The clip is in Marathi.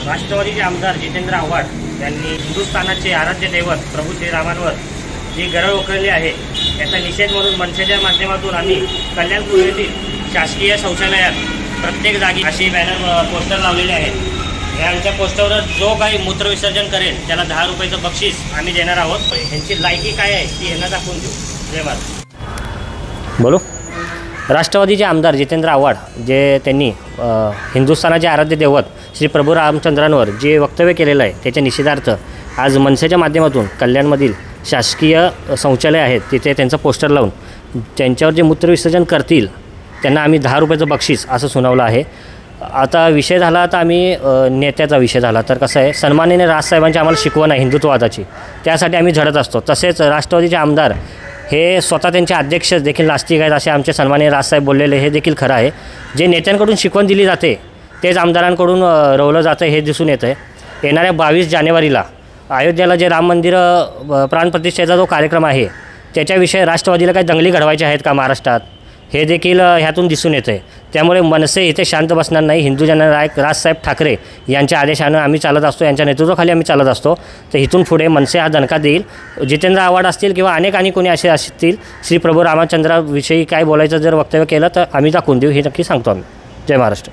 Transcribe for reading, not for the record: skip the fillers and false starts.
राष्ट्रवादीचे आमदार जितेंद्र आव्हाड यांनी हिंदुस्थानाचे आराध्य दैवत प्रभू श्रीरामांवर जी गरळ उकळली आहे याचा निषेध म्हणून मनसेच्या माध्यमातून आम्ही कल्याणपूर येथील शासकीय शौचालयात प्रत्येक जागी अशी बॅनर पोस्टर लावलेले आहेत। यांच्या पोस्टरवर जो काही मूत्रविसर्जन करेल त्याला 10 रुपयाचं बक्षीस आम्ही देणार आहोत। यांची लायकी काय आहे ती यांना दाखवून देऊ। जय भारत। बोलो। राष्ट्रवादीचे आमदार जितेंद्र आव्हाड जे त्यांनी हिंदुस्थानाचे आराध्य दैवत श्री प्रभू रामचंद्रांवर जे वक्तव्य केलेलं आहे त्याच्या निषेधार्थ आज मनसेच्या माध्यमातून कल्याणमधील शासकीय शौचालय आहेत तिथे त्यांचं पोस्टर लावून त्यांच्यावर जे मूत्रविसर्जन करतील त्यांना आम्ही 10 रुपयाचं बक्षीस असं सुनावलं आहे। आता विषय झाला तर आम्ही नेत्याचा विषय झाला तर कसं आहे, सन्माननीय राजसाहेबांची आम्हाला शिकवण आहे हिंदुत्ववादाची, त्यासाठी आम्ही झडत असतो। तसेच राष्ट्रवादीचे आमदार हे स्वतः त्यांचे अध्यक्ष देखील नास्तिक आहेत असे आमचे सन्माननीय राजसाहेब बोललेले हे देखील खरं आहे। जे नेत्यांकडून शिकवण दिली जाते तेच आमदारांकडून रवलं जातं हे दिसून येतं आहे। येणाऱ्या 22 जानेवारीला अयोध्येला जे राम मंदिर प्राणप्रतिष्ठेचा जो कार्यक्रम आहे त्याच्याविषयी राष्ट्रवादीला काही दंगली घडवायच्या आहेत का महाराष्ट्रात हे देखील ह्यातून दिसून येतं आहे। त्यामुळे मनसे इथे शांत बसणार नाही। हिंदू जननायक राजसाहेब ठाकरे यांच्या आदेशानं आम्ही चालत असतो, यांच्या नेतृत्वाखाली आम्ही चालत असतो। तर इथून पुढे मनसे हा दणका देईल। जितेंद्र आव्हाड असतील किंवा अनेक आणि कोणी असे असतील श्री प्रभू रामचंद्राविषयी काय बोलायचं जर वक्तव्य केलं तर आम्ही दाखवून देऊ हे नक्की सांगतो आम्ही। जय महाराष्ट्र।